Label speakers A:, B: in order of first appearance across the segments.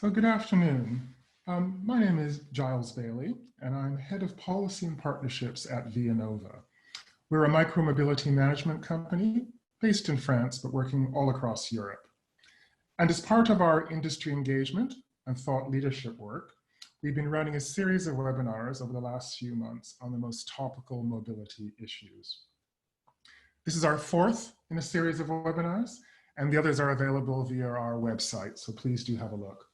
A: So good afternoon. My name is Giles Bailey, and I'm Head of Policy and Partnerships at Vianova. We're a micromobility management company based in France, but working all across Europe. And as part of our industry engagement and thought leadership work, we've been running a series of webinars over the last few months on the most topical mobility issues. This is our fourth in a series of webinars, and the others are available via our website, so please do have a look.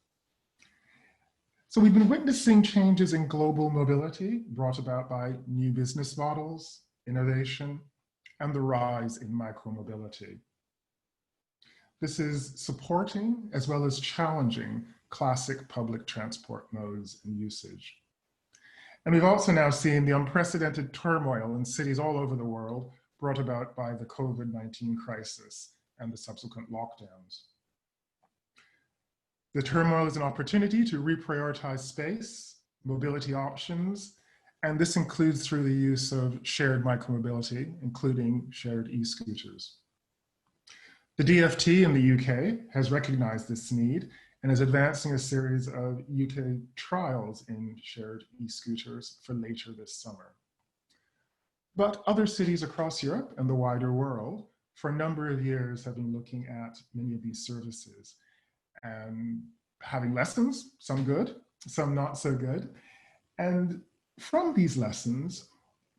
A: So we've been witnessing changes in global mobility brought about by new business models, innovation, and the rise in micromobility. This is supporting as well as challenging classic public transport modes and usage. And we've also now seen the unprecedented turmoil in cities all over the world brought about by the COVID-19 crisis and the subsequent lockdowns. The turmoil is an opportunity to reprioritize space, mobility options, and this includes through the use of shared micromobility, including shared e-scooters. The DfT in the UK has recognized this need and is advancing a series of UK trials in shared e-scooters for later this summer. But other cities across Europe and the wider world for a number of years have been looking at many of these services and having lessons, some good, some not so good. And from these lessons,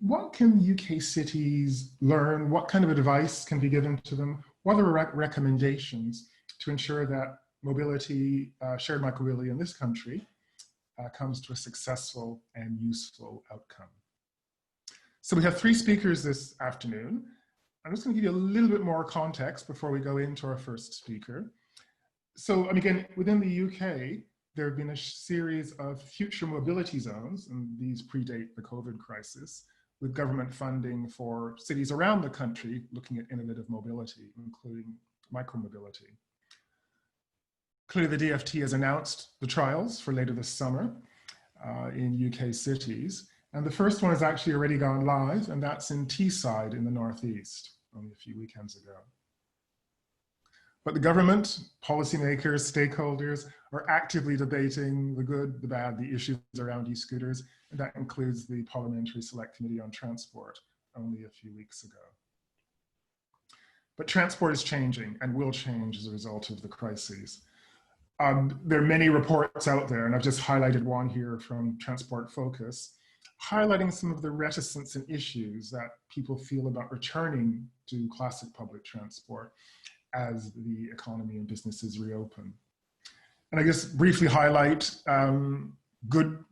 A: what can UK cities learn? What kind of advice can be given to them? What are recommendations to ensure that mobility, shared micromobility in this country comes to a successful and useful outcome? So we have three speakers this afternoon. I'm just going to give you a little bit more context before we go into our first speaker. So, and again, within the UK, there have been a series of future mobility zones, and these predate the COVID crisis, with government funding for cities around the country looking at innovative mobility, including micromobility. Clearly, the DfT has announced the trials for later this summer in UK cities. And the first one has actually already gone live, and that's in Teesside in the Northeast, only a few weekends ago. But the government, policymakers, stakeholders are actively debating the good, the bad, the issues around e-scooters, and that includes the Parliamentary Select Committee on Transport only a few weeks ago. But transport is changing and will change as a result of the crises. There are many reports out there, and I've just highlighted one here from Transport Focus, highlighting some of the reticence and issues that people feel about returning to classic public transport as the economy and businesses reopen. And I guess briefly highlight good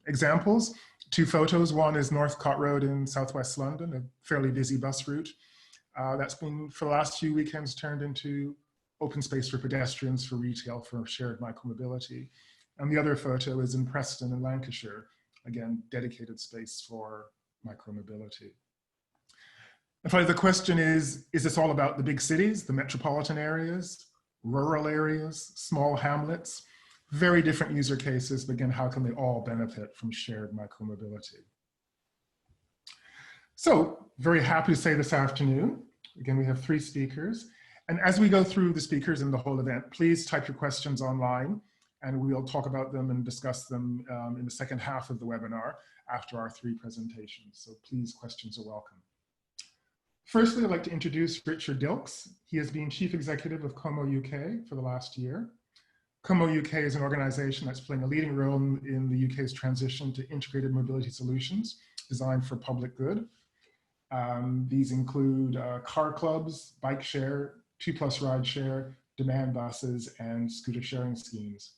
A: examples. Two photos. One is Northcote Road in Southwest London, a fairly busy bus route. That's been, for the last few weekends, turned into open space for pedestrians, for retail, for shared micromobility. And the other photo is in Preston in Lancashire, again, dedicated space for micromobility. And finally, the question is this all about the big cities, the metropolitan areas, rural areas, small hamlets? Very different user cases, but again, how can they all benefit from shared micromobility? So, very happy to say this afternoon, again, we have three speakers. And as we go through the speakers in the whole event, please type your questions online, and we'll talk about them and discuss them in the second half of the webinar after our three presentations. So please, questions are welcome. Firstly, I'd like to introduce Richard Dilks. He has been Chief Executive of CoMoUK for the last year. CoMoUK is an organization that's playing a leading role in the UK's transition to integrated mobility solutions designed for public good. These include car clubs, bike share, 2+ ride share, demand buses, and scooter sharing schemes.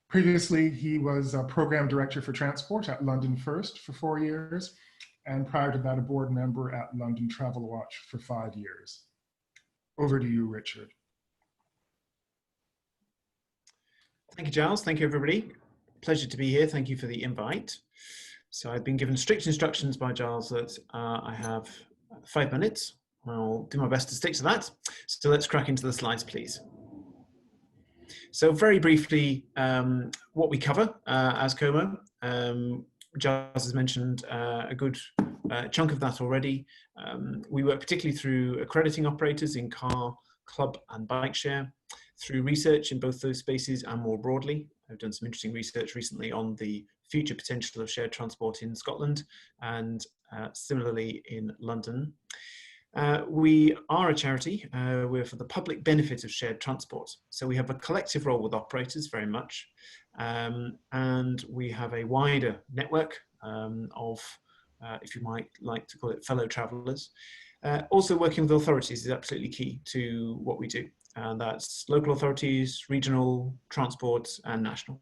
A: Previously, he was a program director for transport at London First for 4 years, and prior to that, a board member at London Travel Watch for 5 years. Over to you, Richard.
B: Thank you, Giles. Thank you, everybody. Pleasure to be here. Thank you for the invite. So I've been given strict instructions by Giles that I have 5 minutes. I'll do my best to stick to that. So let's crack into the slides, please. So very briefly, what we cover as CoMo. Giles has mentioned a good chunk of that already. We work particularly through accrediting operators in car, club and bike share. through research in both those spaces and more broadly. I've done some interesting research recently on the future potential of shared transport in Scotland and similarly in London. We are a charity. We're for the public benefit of shared transport. So we have a collective role with operators very much. And we have a wider network of, if you might like to call it, fellow travellers. Also working with authorities is absolutely key to what we do. And that's local authorities, regional, transport, and national.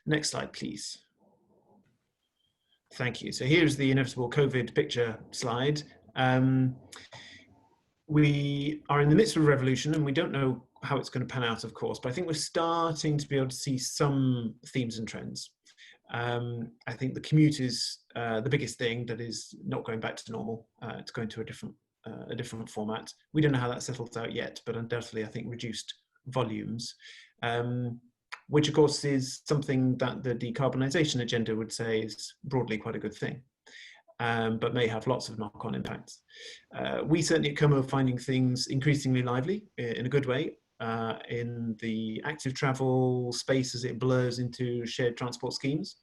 B: Next slide, please. Thank you. So here's the inevitable COVID picture slide. We are in the midst of a revolution and we don't know how it's going to pan out, of course, but I think we're starting to be able to see some themes and trends. I think the commute is the biggest thing that is not going back to normal. It's going to a different format. We don't know how that settles out yet, but undoubtedly I think reduced volumes, which of course is something that the decarbonisation agenda would say is broadly quite a good thing. But may have lots of knock-on impacts. We certainly at CoMo are finding things increasingly lively in a good way in the active travel space as it blurs into shared transport schemes.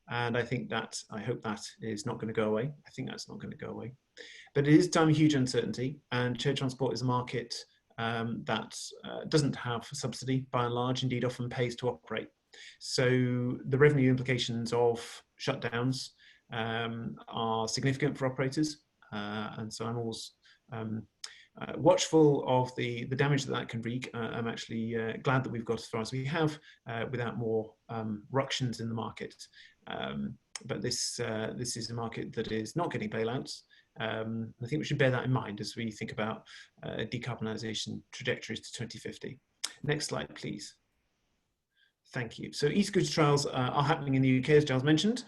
B: And I hope that is not going to go away. I think that's not going to go away. But it is a time of huge uncertainty, and shared transport is a market that doesn't have a subsidy by and large, indeed often pays to operate. So the revenue implications of shutdowns are significant for operators, and so I'm always watchful of the damage that can wreak. I'm actually glad that we've got as far as we have without more ructions in the market. But this is a market that is not getting bailouts. I think we should bear that in mind as we think about decarbonisation trajectories to 2050. Next slide, please. Thank you. So e-scooter trials are happening in the UK, as Giles mentioned.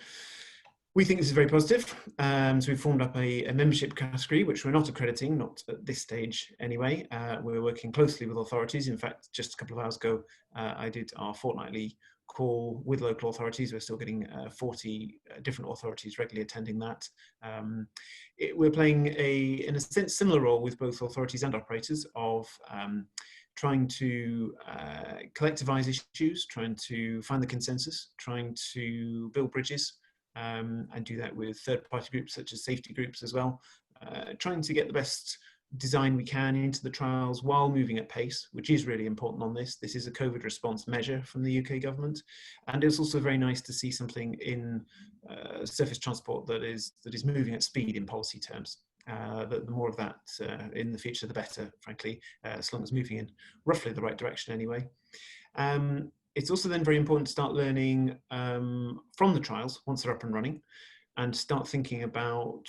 B: We think this is very positive. So we've formed up a membership category, which we're not accrediting, not at this stage anyway. We're working closely with authorities. In fact, just a couple of hours ago, I did our fortnightly call with local authorities. We're still getting 40 different authorities regularly attending that. We're playing in a sense, similar role with both authorities and operators of trying to collectivise issues, trying to find the consensus, trying to build bridges, and do that with third-party groups such as safety groups as well, trying to get the best design we can into the trials while moving at pace, which is really important on this. This is a COVID response measure from the UK government, and it's also very nice to see something in surface transport that is moving at speed in policy terms. The more of that in the future, the better, frankly, as long as moving in roughly the right direction anyway. It's also then very important to start learning from the trials once they're up and running, and start thinking about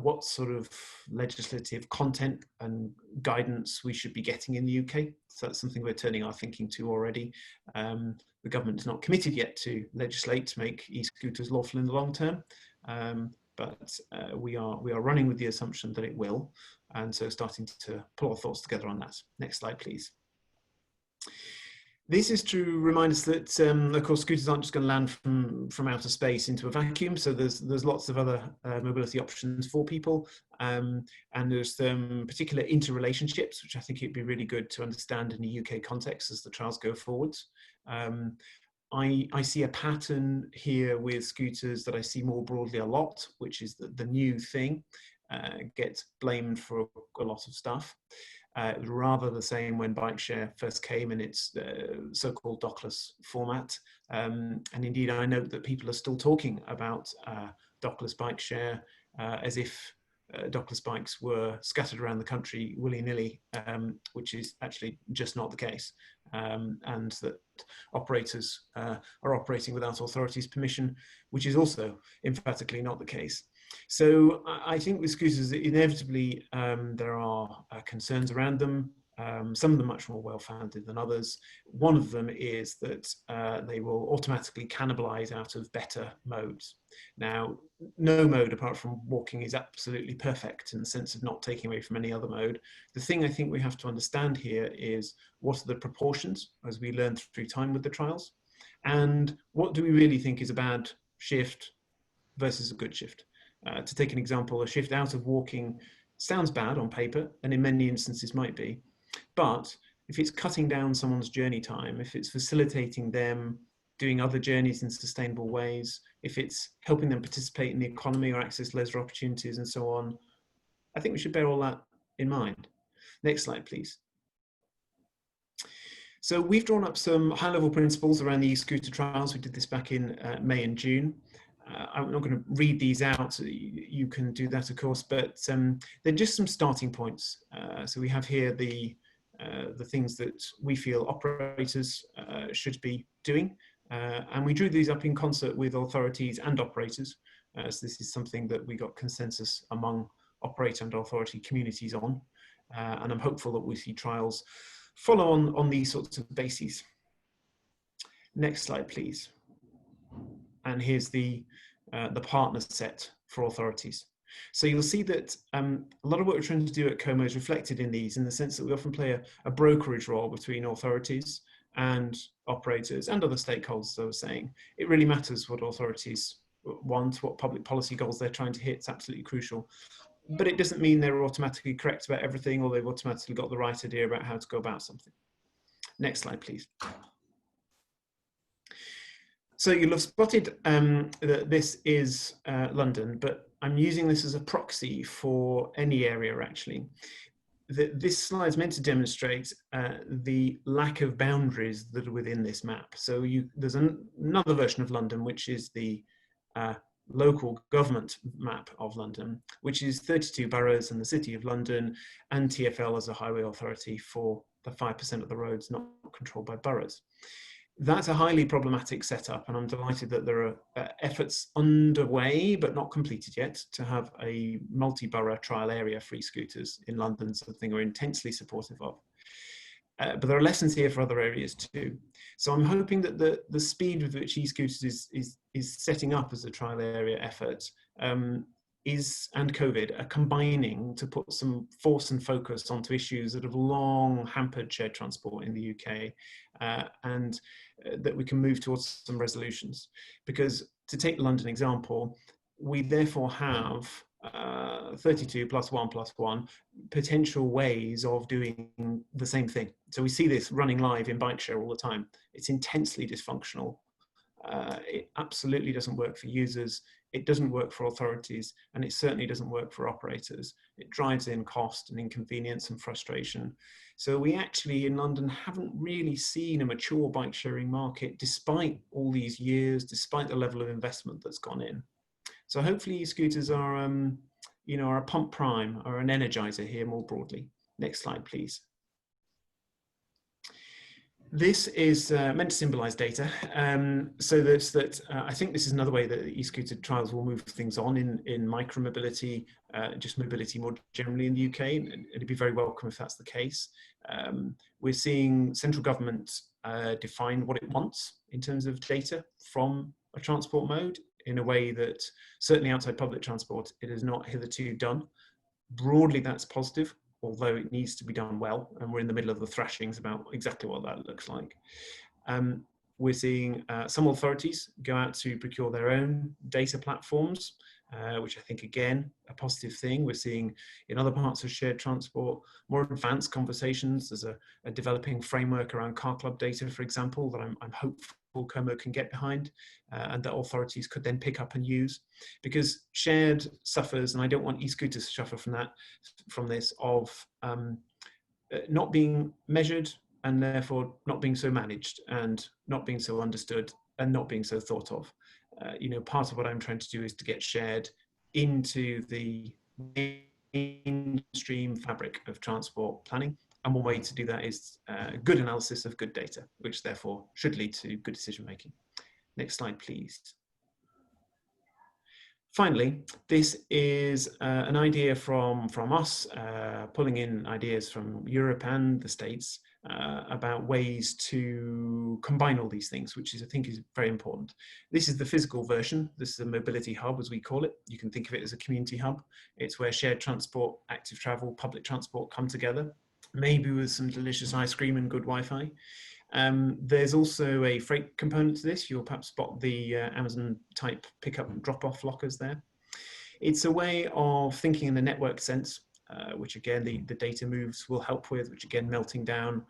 B: what sort of legislative content and guidance we should be getting in the UK. So that's something we're turning our thinking to already. The government is not committed yet to legislate to make e-scooters lawful in the long term, but we are running with the assumption that it will, and so starting to pull our thoughts together on that. Next slide, please. This is to remind us that, of course, scooters aren't just going to land from outer space into a vacuum. So there's lots of other mobility options for people, and there's particular interrelationships, which I think it'd be really good to understand in a UK context as the trials go forwards. I see a pattern here with scooters that I see more broadly a lot, which is that the new thing gets blamed for a lot of stuff. It was rather the same when bike share first came in its so-called dockless format. And indeed, I note that people are still talking about dockless bike share as if dockless bikes were scattered around the country willy-nilly, which is actually just not the case. And that operators are operating without authorities' permission, which is also emphatically not the case. So I think with scooters, inevitably, there are concerns around them, some of them much more well-founded than others. One of them is that they will automatically cannibalize out of better modes. Now, no mode apart from walking is absolutely perfect in the sense of not taking away from any other mode. The thing I think we have to understand here is what are the proportions as we learn through time with the trials, and what do we really think is a bad shift versus a good shift. To take an example, a shift out of walking sounds bad on paper, and in many instances might be, but if it's cutting down someone's journey time, if it's facilitating them doing other journeys in sustainable ways, if it's helping them participate in the economy or access leisure opportunities and so on, I think we should bear all that in mind. Next slide, please. So we've drawn up some high-level principles around the e-scooter trials. We did this back in May and June. I'm not going to read these out. You can do that, of course, but they're just some starting points. So we have here the things that we feel operators should be doing. And we drew these up in concert with authorities and operators. So this is something that we got consensus among operator and authority communities on. And I'm hopeful that we see trials follow on these sorts of bases. Next slide, please. And here's the partner set for authorities. So you'll see that a lot of what we're trying to do at CoMo is reflected in these, in the sense that we often play a brokerage role between authorities and operators and other stakeholders, as I was saying. It really matters what authorities want, what public policy goals they're trying to hit. It's absolutely crucial. But it doesn't mean they're automatically correct about everything, or they've automatically got the right idea about how to go about something. Next slide, please. So you'll have spotted that this is London, but I'm using this as a proxy for any area, actually. This slide is meant to demonstrate the lack of boundaries that are within this map. So there's another version of London, which is the local government map of London, which is 32 boroughs and the City of London, and TfL as a highway authority for the 5% of the roads not controlled by boroughs. That's a highly problematic setup, and I'm delighted that there are efforts underway, but not completed yet, to have a multi-borough trial area for e-scooters in London, something we're intensely supportive of. But there are lessons here for other areas too. So I'm hoping that the speed with which e-scooters is setting up as a trial area effort and COVID are combining to put some force and focus onto issues that have long hampered shared transport in the UK, and that we can move towards some resolutions. Because to take the London example, we therefore have 32 plus 1 plus 1 potential ways of doing the same thing. So we see this running live in bike share all the time. It's intensely dysfunctional. It absolutely doesn't work for users. It doesn't work for authorities, and it certainly doesn't work for operators. It drives in cost and inconvenience and frustration. So we actually in London haven't really seen a mature bike sharing market despite all these years, despite the level of investment that's gone in. So hopefully e-scooters are, are a pump prime or an energizer here more broadly. Next slide, please. This is meant to symbolize data. So that I think this is another way that e-scooter trials will move things on in micro-mobility, just mobility more generally in the UK. And it'd be very welcome if that's the case. We're seeing central government define what it wants in terms of data from a transport mode in a way that certainly outside public transport, it has not hitherto done. Broadly, that's positive, although it needs to be done well, and we're in the middle of the thrashings about exactly what that looks like. We're seeing some authorities go out to procure their own data platforms, which I think, again, a positive thing. We're seeing in other parts of shared transport, more advanced conversations. There's a developing framework around car club data, for example, that I'm hopeful CoMo can get behind, and that authorities could then pick up and use, because shared suffers, and I don't want e-scooters to suffer from this, of not being measured and therefore not being so managed and not being so understood and not being so thought of. Part of what I'm trying to do is to get shared into the mainstream fabric of transport planning. And one way to do that is good analysis of good data, which therefore should lead to good decision making. Next slide, please. Finally, this is an idea from us, pulling in ideas from Europe and the States about ways to combine all these things, which I think is very important. This is the physical version. This is a mobility hub, as we call it. You can think of it as a community hub. It's where shared transport, active travel, public transport come together, maybe with some delicious ice cream and good Wi-Fi. There's also a freight component to this. You'll perhaps spot the Amazon type pickup and drop off lockers there. It's a way of thinking in the network sense, which again, the data moves will help with, which again, melting down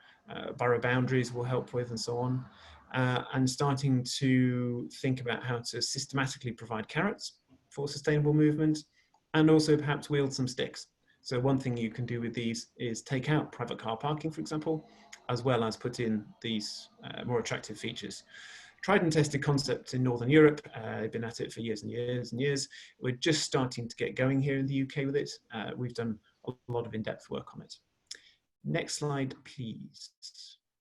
B: borough boundaries will help with, and so on. And starting to think about how to systematically provide carrots for sustainable movement, and also perhaps wield some sticks. So one thing you can do with these is take out private car parking, for example, as well as put in these more attractive features. Tried and tested concept in Northern Europe. They've been at it for years and years and years. We're just starting to get going here in the UK with it. We've done a lot of in-depth work on it. Next slide, please.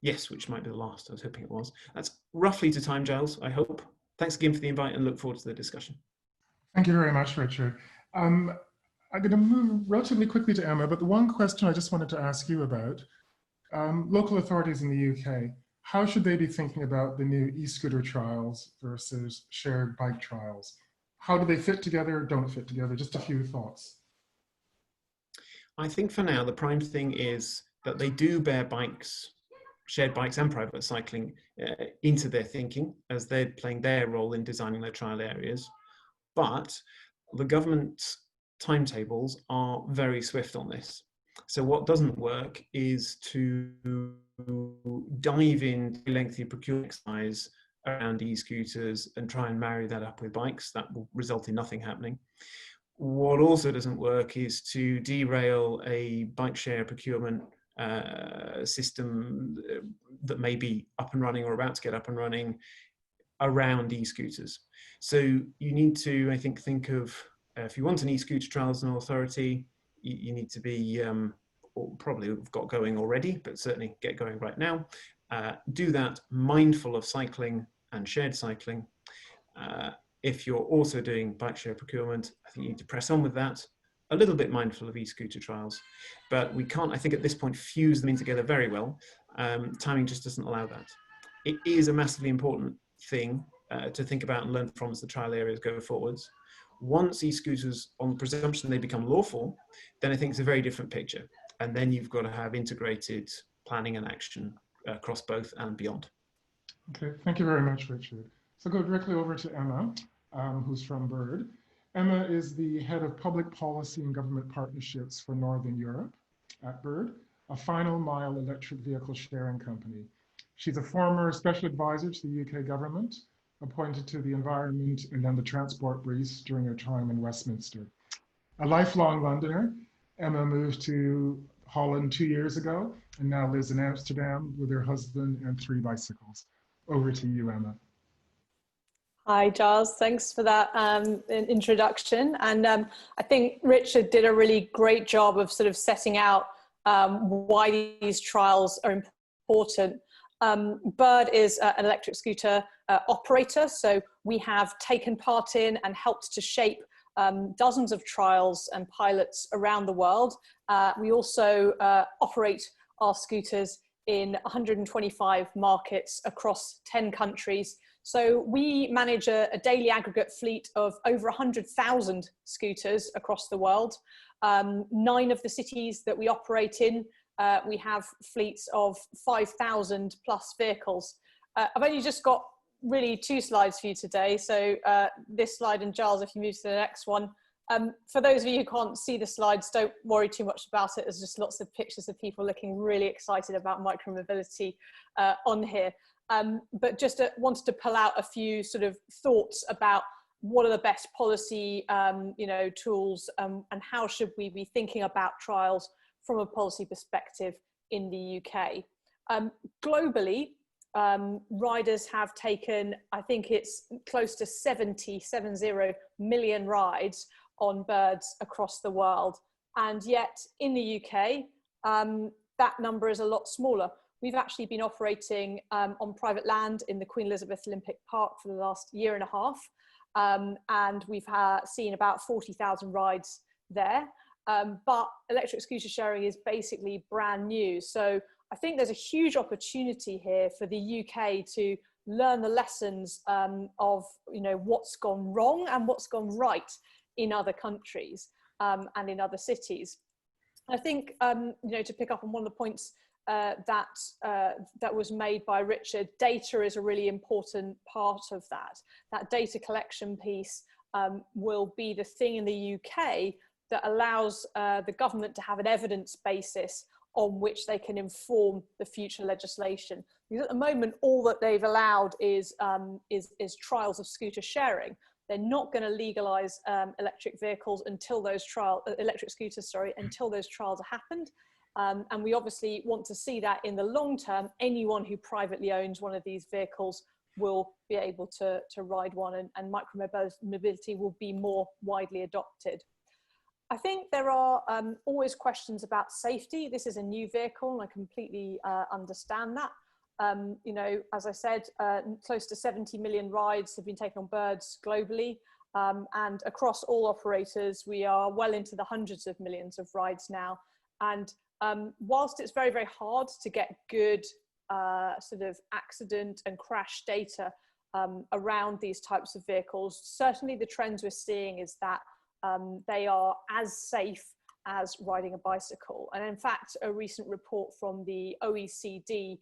B: Yes, which might be the last. I was hoping it was. That's roughly to time, Giles, I hope. Thanks again for the invite and look forward to the discussion.
A: Thank you very much, Richard. I'm going to move relatively quickly to Emma, but the one question I just wanted to ask you about, local authorities in the UK, how should they be thinking about the new e-scooter trials versus shared bike trials? How do they fit together, don't fit together? Just a few thoughts.
B: I think for now, the prime thing is that they do bear bikes, shared bikes and private cycling into their thinking as they're playing their role in designing their trial areas. But the government timetables are very swift on this. So what doesn't work is to dive into lengthy procurement exercise around e-scooters and try and marry that up with bikes. That will result in nothing happening. What also doesn't work is to derail a bike share procurement system that may be up and running or about to get up and running around e-scooters. So you need to, I think of, if you want an e-scooter trial as an authority, you need to be, or probably have got going already, but certainly get going right now. Do that mindful of cycling and shared cycling. If you're also doing bike share procurement, I think you need to press on with that, a little bit mindful of e-scooter trials, but we can't, I think at this point, fuse them in together very well. Timing just doesn't allow that. It is a massively important thing to think about and learn from as the trial areas go forwards. Once e-scooters, on presumption they become lawful, then I think it's a very different picture. And then you've got to have integrated planning and action across both and beyond.
A: Okay, thank you very much, Richard. So go directly over to Emma, who's from BIRD. Emma is the head of public policy and government partnerships for Northern Europe at BIRD, a final mile electric vehicle sharing company. She's a former special advisor to the UK government, appointed to the environment and then the transport briefs during her time in Westminster. A lifelong Londoner, Emma moved to Holland 2 years ago and now lives in Amsterdam with her husband and 3 bicycles. Over to you, Emma.
C: Hi, Giles. Thanks for that introduction. And I think Richard did a really great job of sort of setting out why these trials are important. BIRD is an electric scooter operator, so we have taken part in and helped to shape dozens of trials and pilots around the world. We also operate our scooters in 125 markets across 10 countries. So we manage a daily aggregate fleet of over 100,000 scooters across the world. 9 of the cities that we operate in, we have fleets of 5,000 plus vehicles. I've only just got really 2 slides for you today. So this slide, and Giles, if you move to the next one. For those of you who can't see the slides, don't worry too much about it. There's just lots of pictures of people looking really excited about micromobility on here. But just wanted to pull out a few sort of thoughts about what are the best policy tools and how should we be thinking about trials from a policy perspective in the UK. Globally, riders have taken, I think it's close to 70 million rides on birds across the world. And yet in the UK, that number is a lot smaller. We've actually been operating on private land in the Queen Elizabeth Olympic Park for the last 1.5 years. And we've seen about 40,000 rides there. But electric scooter sharing is basically brand new. So I think there's a huge opportunity here for the UK to learn the lessons of what's gone wrong and what's gone right in other countries and in other cities. I think to pick up on one of the points that was made by Richard, data is a really important part of that. That data collection piece will be the thing in the UK that allows the government to have an evidence basis on which they can inform the future legislation. Because at the moment, all that they've allowed is trials of scooter sharing. They're not going to legalise electric vehicles until those electric scooters, sorry, until those trials have happened. And we obviously want to see that in the long term, anyone who privately owns one of these vehicles will be able to ride one, and micromobility will be more widely adopted. I think there are always questions about safety. This is a new vehicle, and I completely understand that. You know, as I said, close to 70 million rides have been taken on birds globally. And across all operators, we are well into the hundreds of millions of rides now. And whilst it's very, very hard to get good sort of accident and crash data around these types of vehicles, certainly the trends we're seeing is that they are as safe as riding a bicycle. And in fact, a recent report from the OECD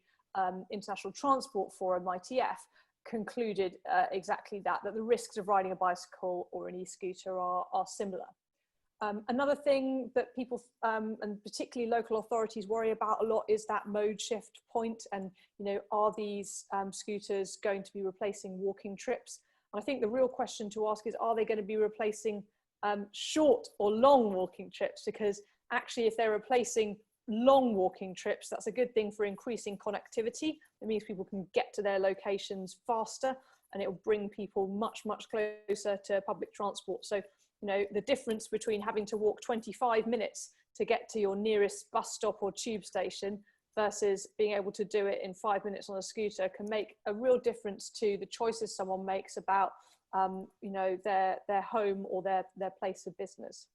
C: International Transport Forum, ITF, concluded exactly that the risks of riding a bicycle or an e-scooter are similar. Another thing that people, and particularly local authorities, worry about a lot is that mode shift point. And, you know, are these scooters going to be replacing walking trips? And I think the real question to ask is, are they going to be replacing short or long walking trips? Because actually, if they're replacing long walking trips, that's a good thing for increasing connectivity. It means people can get to their locations faster, and it will bring people much, much closer to public transport. So, you know, the difference between having to walk 25 minutes to get to your nearest bus stop or tube station versus being able to do it in 5 minutes on a scooter can make a real difference to the choices someone makes about you know, their home or their place of business.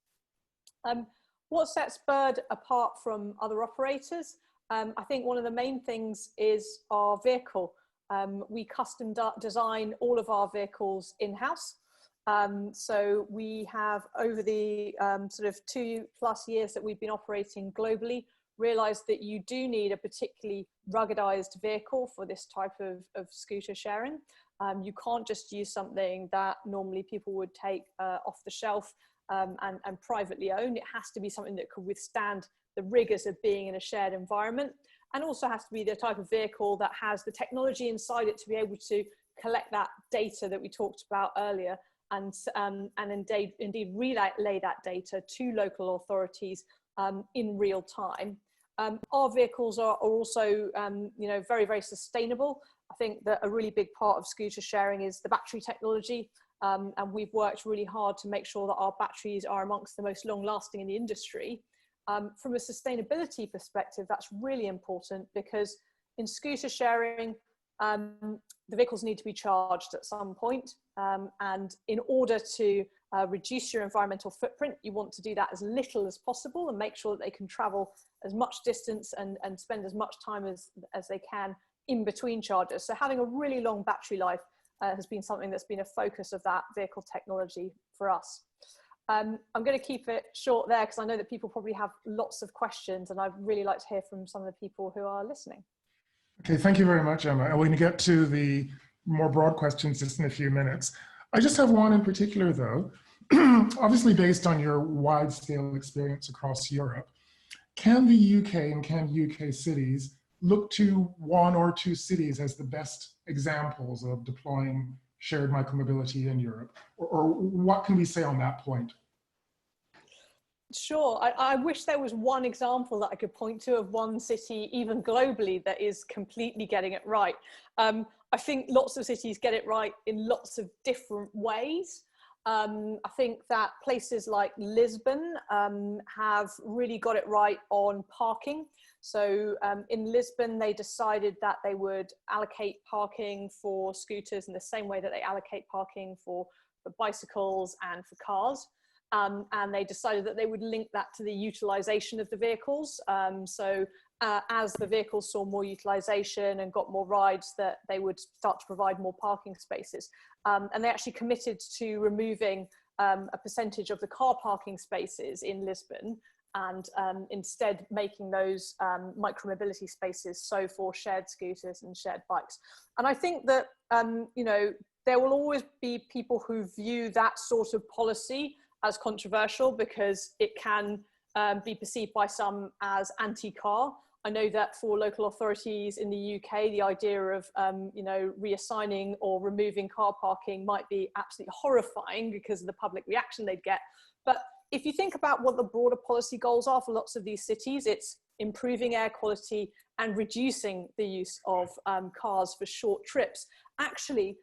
C: What sets Bird apart from other operators? I think one of the main things is our vehicle. We custom design all of our vehicles in-house. So we have, over the sort of 2+ years that we've been operating globally, realized that you do need a particularly ruggedized vehicle for this type of scooter sharing. You can't just use something that normally people would take off the shelf and privately own. It has to be something that could withstand the rigors of being in a shared environment, and also has to be the type of vehicle that has the technology inside it to be able to collect that data that we talked about earlier, and indeed relay that data to local authorities in real time. Our vehicles are also you know, very, very sustainable. I think that a really big part of scooter sharing is the battery technology, and we've worked really hard to make sure that our batteries are amongst the most long-lasting in the industry. From a sustainability perspective, that's really important, because in scooter sharing, the vehicles need to be charged at some point, and in order to reduce your environmental footprint, you want to do that as little as possible and make sure that they can travel as much distance and spend as much time as they can in between charges. So having a really long battery life has been something that's been a focus of that vehicle technology for us. I'm going to keep it short there, because I know that people probably have lots of questions, and I'd really like to hear from some of the people who are listening. Okay,
A: thank you very much, Emma. I'm going to get to the more broad questions just in a few minutes. I just have one in particular, though. Obviously, based on your wide-scale experience across Europe, can the UK and can UK cities look to one or two cities as the best examples of deploying shared micromobility in Europe? Or what can we say on that point?
C: Sure. I wish there was one example that I could point to of one city, even globally, that is completely getting it right. I think lots of cities get it right in lots of different ways. I think that places like Lisbon have really got it right on parking. So in Lisbon, they decided that they would allocate parking for scooters in the same way that they allocate parking for bicycles and for cars. And they decided that they would link that to the utilization of the vehicles. As the vehicles saw more utilization and got more rides, that they would start to provide more parking spaces. And they actually committed to removing a percentage of the car parking spaces in Lisbon, and instead making those micromobility spaces so for shared scooters and shared bikes. And I think that you know, there will always be people who view that sort of policy as controversial, because it can be perceived by some as anti-car. I know that for local authorities in the UK, the idea of reassigning or removing car parking might be absolutely horrifying because of the public reaction they'd get. But if you think about what the broader policy goals are for lots of these cities, it's improving air quality and reducing the use of cars for short trips. Actually,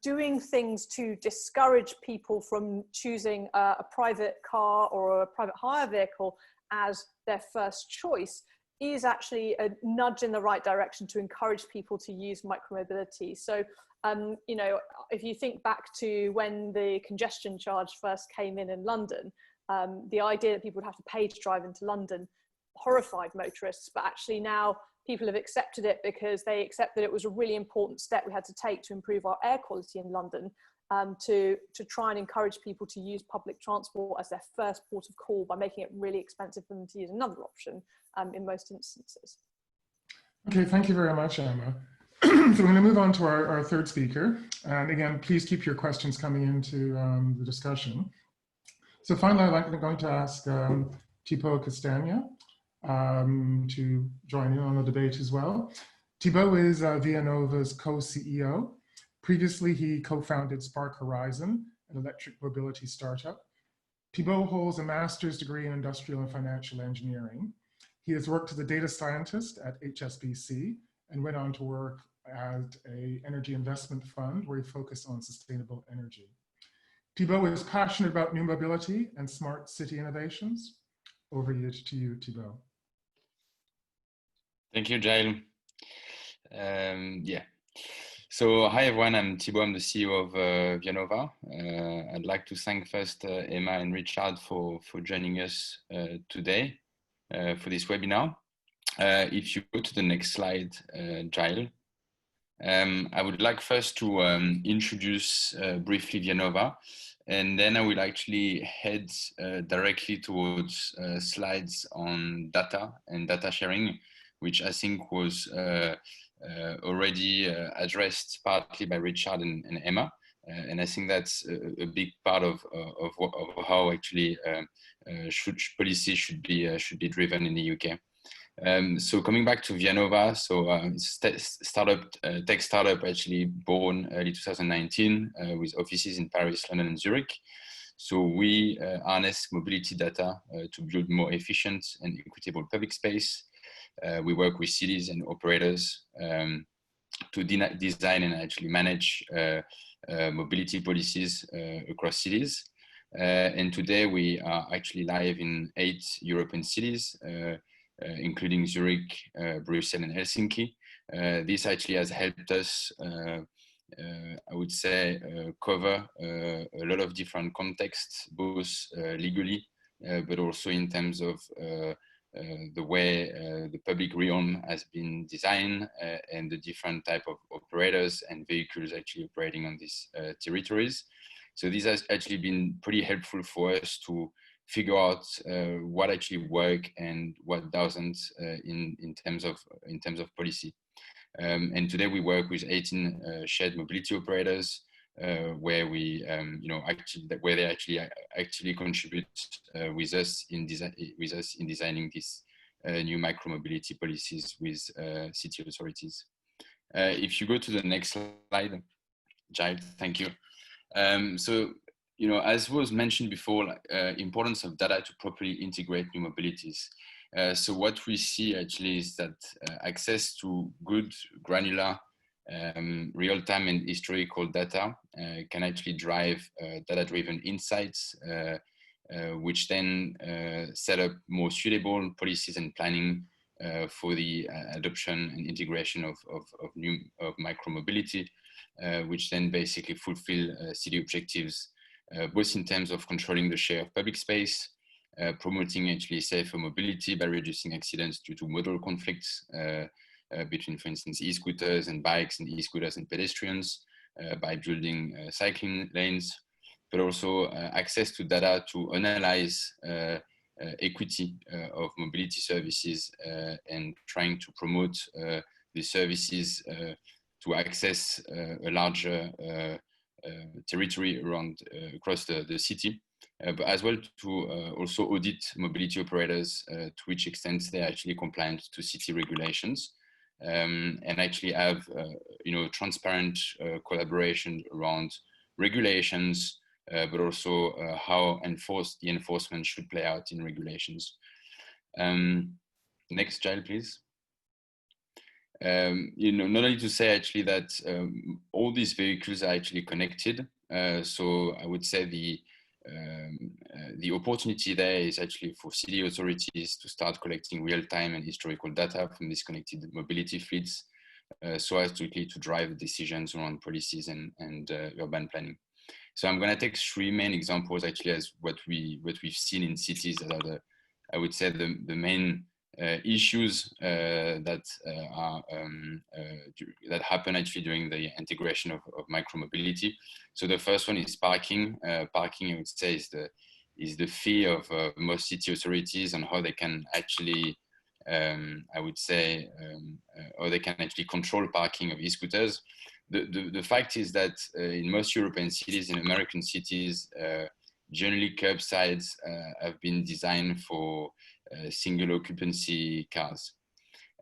C: doing things to discourage people from choosing a private car or a private hire vehicle as their first choice is actually a nudge in the right direction to encourage people to use micromobility. So, if you think back to when the congestion charge first came in London, the idea that people would have to pay to drive into London horrified motorists, but actually now people have accepted it because they accept that it was a really important step we had to take to improve our air quality in London, to try and encourage people to use public transport as their first port of call by making it really expensive for them to use another option in most instances.
A: Okay, thank you very much, Emma. So we're going to move on to our third speaker. And again, please keep your questions coming into the discussion. So finally, I'm going to ask Thibaut Castagna to join in on the debate as well. Thibaut is Vianova's co-CEO. Previously, he co-founded Spark Horizon, an electric mobility startup. Thibaut holds a master's degree in industrial and financial engineering. He has worked as a data scientist at HSBC and went on to work at an energy investment fund where he focused on sustainable energy. Thibaut is passionate about new mobility and smart city innovations. Over to you, Thibaut.
D: Thank you, Giles. So hi everyone, I'm Thibaut, I'm the CEO of Vianova. I'd like to thank first Emma and Richard for joining us today for this webinar. If you go to the next slide, Giles, I would like first to introduce briefly Vianova, and then I will actually head directly towards slides on data and data sharing, which I think was already addressed partly by Richard and Emma. And I think that's a big part of how actually policy should be driven in the UK. So coming back to Vianova, so tech startup actually born early 2019 with offices in Paris, London, and Zurich. So we harness mobility data to build more efficient and equitable public space. We work with cities and operators to design and actually manage mobility policies across cities. And today we are actually live in 8 European cities, including Zurich, Brussels, and Helsinki. This actually has helped us, I would say, cover a lot of different contexts, both legally, but also in terms of the way the public realm has been designed and the different type of operators and vehicles actually operating on these territories. So this has actually been pretty helpful for us to figure out what actually works and what doesn't in terms of policy. And today we work with 18 shared mobility operators where we where they actually contribute with us in designing these new micromobility policies with city authorities. If you go to the next slide, Giles, thank you. So, as was mentioned before, importance of data to properly integrate new mobilities. So what we see actually is that access to good, granular, real-time and historical data can actually drive data-driven insights, which then set up more suitable policies and planning for the adoption and integration of micromobility, which then basically fulfill city objectives, both in terms of controlling the share of public space, promoting actually safer mobility by reducing accidents due to modal conflicts between, for instance, e-scooters and bikes and e-scooters and pedestrians, by building cycling lanes, but also access to data to analyze equity of mobility services and trying to promote the services to access a larger territory across the city, but as well to also audit mobility operators to which extent they're actually compliant to city regulations, and actually have transparent collaboration around regulations, but also how the enforcement should play out in regulations. Next child, please. Not only to say actually that all these vehicles are actually connected. So I would say the opportunity there is actually for city authorities to start collecting real-time and historical data from these connected mobility fleets, so as to drive decisions around policies and urban planning. So I'm going to take three main examples actually as what we've seen in cities that are I would say the main issues that happen actually during the integration of micromobility. So the first one is parking. Parking, I would say, is the fear of most city authorities on how they can actually, I would say, how they can actually control parking of e-scooters. The fact is that in most European cities, in American cities, generally curbsides have been designed for single occupancy cars.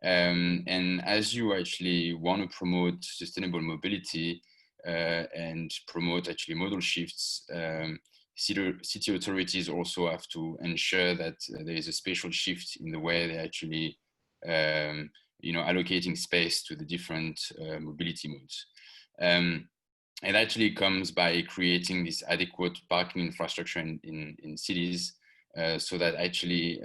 D: And as you actually want to promote sustainable mobility and promote actually modal shifts, city authorities also have to ensure that there is a spatial shift in the way they actually allocating space to the different mobility modes. It actually comes by creating this adequate parking infrastructure in cities, so that actually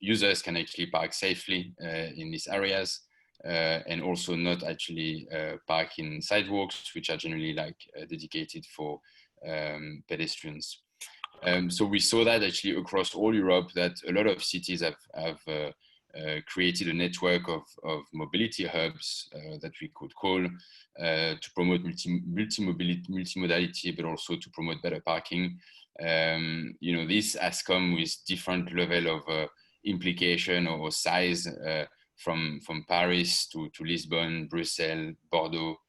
D: users can actually park safely in these areas, and also not actually park in sidewalks, which are generally dedicated for pedestrians. So we saw that actually across all Europe, that a lot of cities have created a network of mobility hubs that we could call to promote multimodality, but also to promote better parking. This has come with different level of implication or size, from Paris to Lisbon, Brussels, Bordeaux,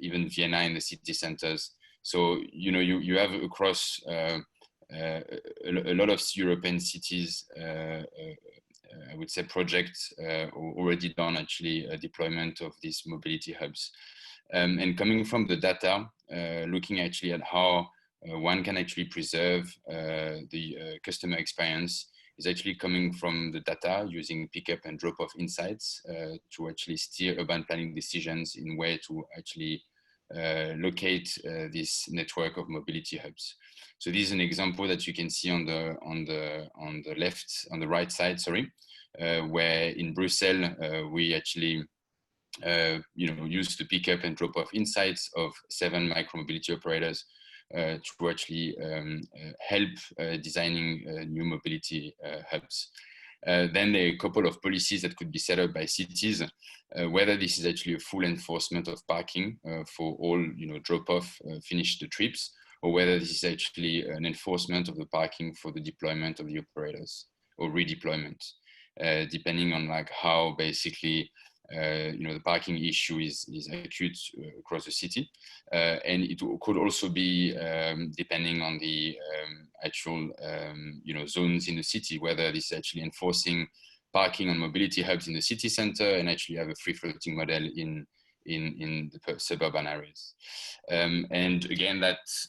D: even Vienna in the city centers. So you have across a lot of European cities, I would say, projects already done actually a deployment of these mobility hubs. And coming from the data, looking actually at how one can actually preserve the customer experience, is actually coming from the data using pickup and drop-off insights to actually steer urban planning decisions in way to actually locate this network of mobility hubs. So this is an example that you can see on the right side, where in Brussels we actually use the pickup and drop-off insights of 7 micromobility operators to actually help designing new mobility hubs. Then there are a couple of policies that could be set up by cities, whether this is actually a full enforcement of parking for all drop-off, finish the trips, or whether this is actually an enforcement of the parking for the deployment of the operators or redeployment, depending on how basically the parking issue is acute across the city, and it could also be depending on the actual zones in the city, whether this is actually enforcing parking on mobility hubs in the city center and actually have a free floating model in the suburban areas. And again, that's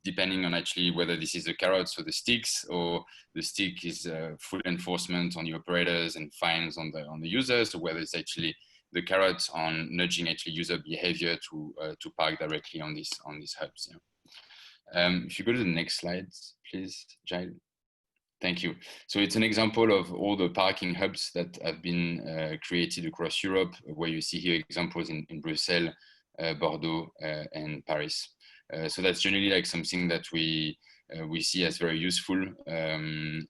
D: depending on actually whether this is the carrots or the sticks, or the stick is full enforcement on the operators and fines on the users, or whether it's actually the carrots on nudging actually user behavior to park directly on these hubs. Yeah. If you go to the next slide, please, Jail. Thank you. So it's an example of all the parking hubs that have been created across Europe, where you see here examples in Brussels, Bordeaux, and Paris. So that's generally something that we see as very useful, and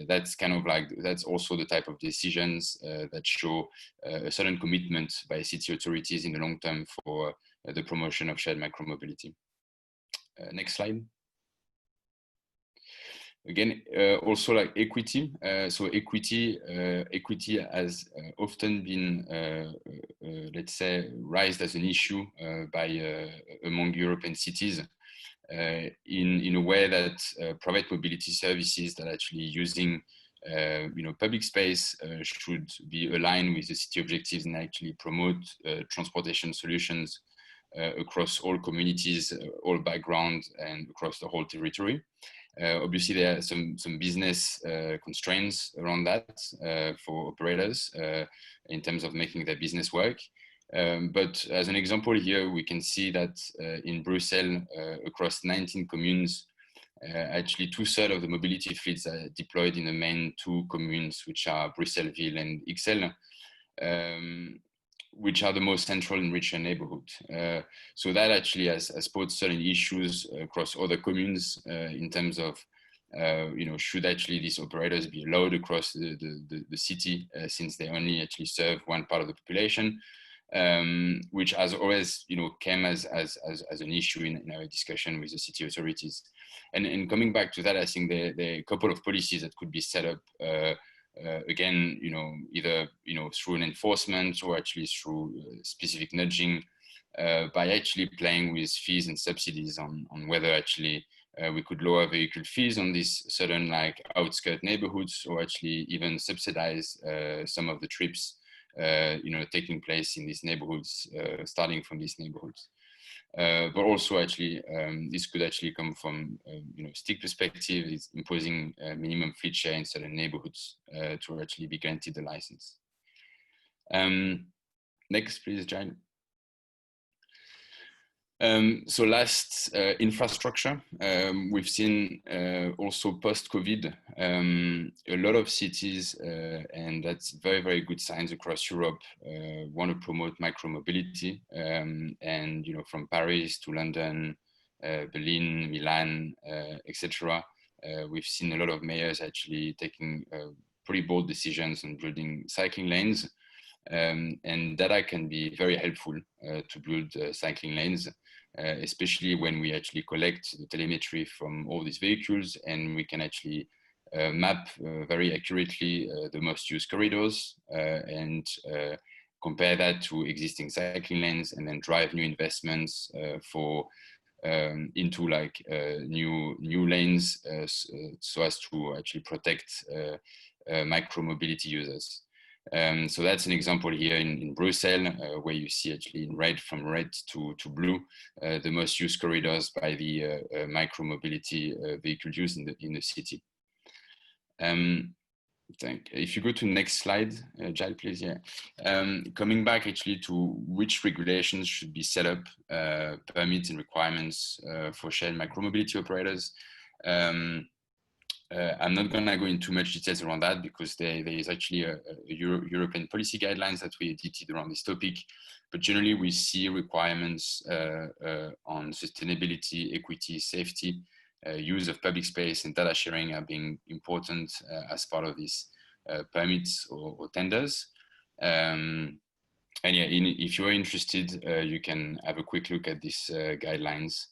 D: that's kind of that's also the type of decisions that show a certain commitment by city authorities in the long term for the promotion of shared micromobility. Next slide. Again, also like equity. So equity has often been, let's say, raised as an issue by among European cities in a way that private mobility services that are actually using public space should be aligned with the city objectives and actually promote transportation solutions across all communities, all backgrounds, and across the whole territory. Obviously, there are some business constraints around that for operators in terms of making their business work. But as an example here, we can see that in Brussels, across 19 communes, actually 2/3 of the mobility fleets are deployed in the main two communes, which are Bruxelles-Ville and Ixelles, which are the most central and richer neighborhood. So that actually has posed certain issues across other communes in terms of, should actually these operators be allowed across the city since they only actually serve one part of the population, which has always, came as an issue in our discussion with the city authorities. And coming back to that, I think there are a couple of policies that could be set up again, either, through an enforcement or actually through specific nudging by actually playing with fees and subsidies on whether actually we could lower vehicle fees on these certain like outskirt neighborhoods or actually even subsidize some of the trips, taking place in these neighborhoods, starting from these neighborhoods. But also actually, this could actually come from, state perspective, is imposing minimum fleet share in certain neighborhoods to actually be granted the license. Next, please, Giles. So last, infrastructure. We've seen also post-COVID, a lot of cities, and that's very, very good signs across Europe, want to promote micro-mobility. And, from Paris to London, Berlin, Milan, etc. We've seen a lot of mayors actually taking pretty bold decisions on building cycling lanes. And data can be very helpful to build cycling lanes, especially when we actually collect the telemetry from all these vehicles and we can actually map very accurately the most used corridors and compare that to existing cycling lanes and then drive new investments into like new lanes so as to actually protect micro-mobility users. So that's an example here in Brussels, where you see actually in red, from red to blue, the most used corridors by the micro-mobility vehicle use in the city. If you go to the next slide, Giles, please, yeah. Coming back actually to which regulations should be set up, permits and requirements for shared micro-mobility operators. I'm not going to go into much details around that because there is actually a European policy guidelines that we edited around this topic. But generally, we see requirements on sustainability, equity, safety, use of public space and data sharing are being important as part of these permits or tenders. And yeah, if you're interested, you can have a quick look at these guidelines.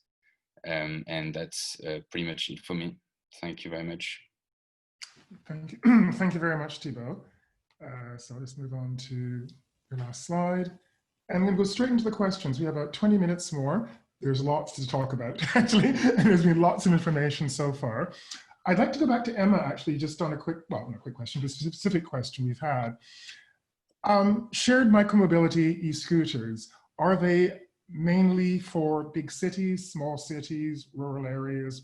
D: And that's pretty much it for me. Thank you very much.
A: Thank you. Thank you very much, Thibaut. So let's move on to the last slide. And we'll go straight into the questions. We have about 20 minutes more. There's lots to talk about, actually, and there's been lots of information so far. I'd like to go back to Emma, actually, just on a quick, well, not a quick question, but a specific question we've had. Shared micromobility e-scooters, are they mainly for big cities, small cities, rural areas?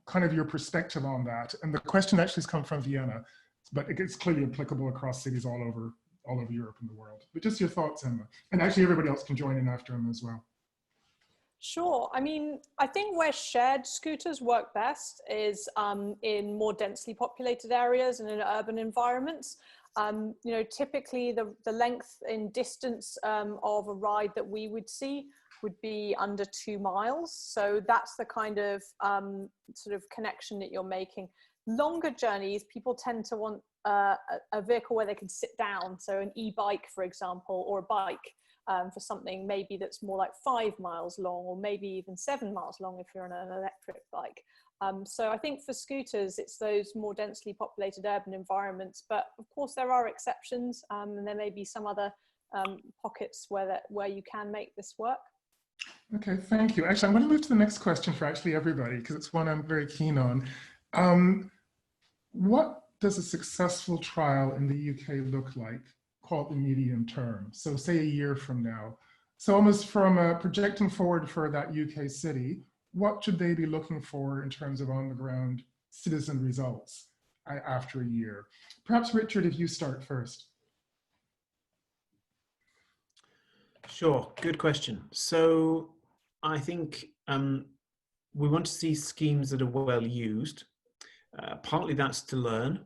A: Kind of your perspective on that. And the question actually has come from Vienna, but it's clearly applicable across cities all over Europe and the world. But just your thoughts, Emma. And actually everybody else can join in after Emma as well.
C: Sure. I mean, I think where shared scooters work best is in more densely populated areas and in urban environments. Typically the length in distance of a ride that we would see would be under 2 miles. So that's the kind of sort of connection that you're making. Longer journeys, people tend to want a vehicle where they can sit down. So an e-bike, for example, or a bike for something maybe that's more like 5 miles long, or maybe even 7 miles long if you're on an electric bike. So I think for scooters, it's those more densely populated urban environments, but of course there are exceptions, and there may be some other pockets where you can make this work.
A: Okay, thank you. Actually, I'm going to move to the next question for actually everybody, because it's one I'm very keen on. What does a successful trial in the UK look like, called the medium term? So say a year from now. So almost from projecting forward for that UK city, what should they be looking for in terms of on the ground citizen results after a year? Perhaps Richard, if you start first.
B: Sure, good question. So I think we want to see schemes that are well used. Partly that's to learn,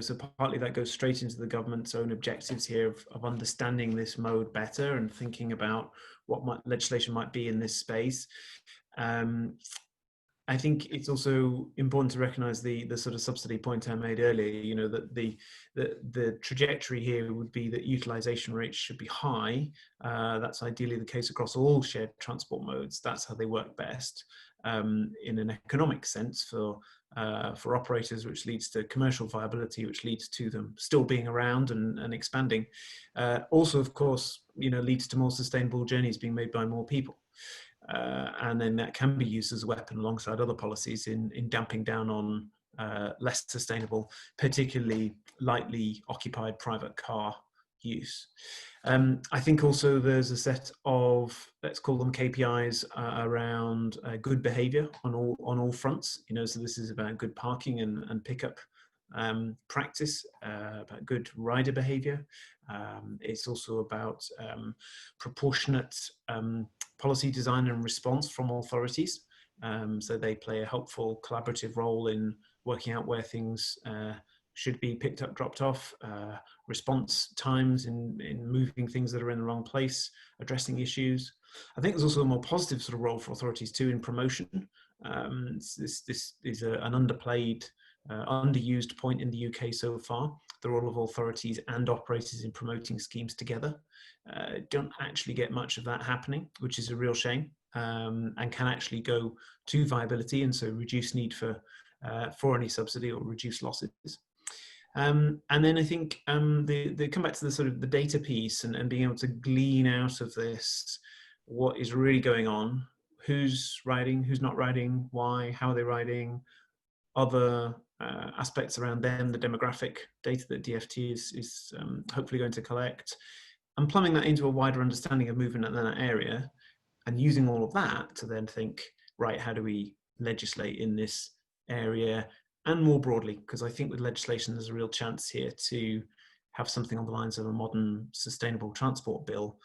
B: so partly that goes straight into the government's own objectives here of understanding this mode better and thinking about what legislation might be in this space. I think it's also important to recognise the sort of subsidy point I made earlier. That the trajectory here would be that utilisation rates should be high. That's ideally the case across all shared transport modes. That's how they work best in an economic sense for operators, which leads to commercial viability, which leads to them still being around and expanding. Also, of course, leads to more sustainable journeys being made by more people. And then that can be used as a weapon alongside other policies in damping down on less sustainable, particularly lightly occupied private car use. I think also there's a set of, let's call them KPIs around good behaviour on all fronts. So this is about good parking and pickup practice, about good rider behaviour. It's also about proportionate policy design and response from authorities. So they play a helpful collaborative role in working out where things should be picked up, dropped off, response times in moving things that are in the wrong place, addressing issues. I think there's also a more positive sort of role for authorities too in promotion. This is an underplayed, underused point in the UK so far. The role of authorities and operators in promoting schemes together. Don't actually get much of that happening, which is a real shame, and can actually go to viability and so reduce need for any subsidy or reduce losses. And then I think they come back to the sort of the data piece and being able to glean out of this what is really going on, who's riding, who's not riding, why, how are they riding, other aspects around them, the demographic data that DFT is hopefully going to collect, and plumbing that into a wider understanding of movement in that area, and using all of that to then think, right, how do we legislate in this area and more broadly? Because I think with legislation, there's a real chance here to have something on the lines of a modern sustainable transport bill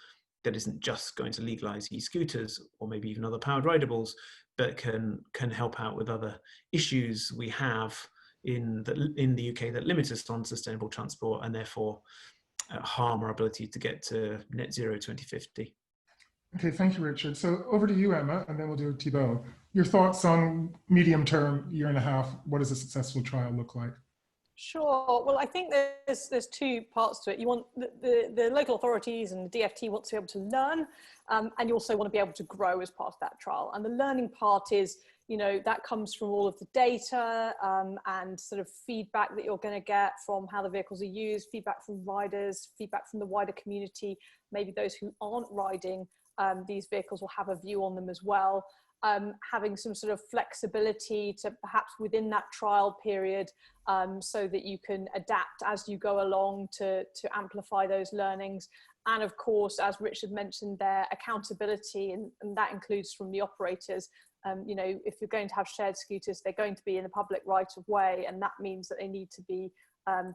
B: that isn't just going to legalise e-scooters or maybe even other powered ridables, but can help out with other issues we have in the UK that limit us on sustainable transport and therefore harm our ability to get to net zero 2050.
A: Okay, thank you, Richard. So over to you, Emma, and then we'll do Thibaut. Your thoughts on medium term, year and a half, what does a successful trial look like?
C: Sure. Well, I think there's two parts to it. You want the local authorities and the DFT want to be able to learn, and you also want to be able to grow as part of that trial. And the learning part is, that comes from all of the data and sort of feedback that you're going to get from how the vehicles are used, feedback from riders, feedback from the wider community. Maybe those who aren't riding these vehicles will have a view on them as well. Having some sort of flexibility to perhaps within that trial period so that you can adapt as you go along to amplify those learnings. And of course, as Richard mentioned there, accountability, and that includes from the operators. If you're going to have shared scooters, they're going to be in the public right of way, and that means that they need to be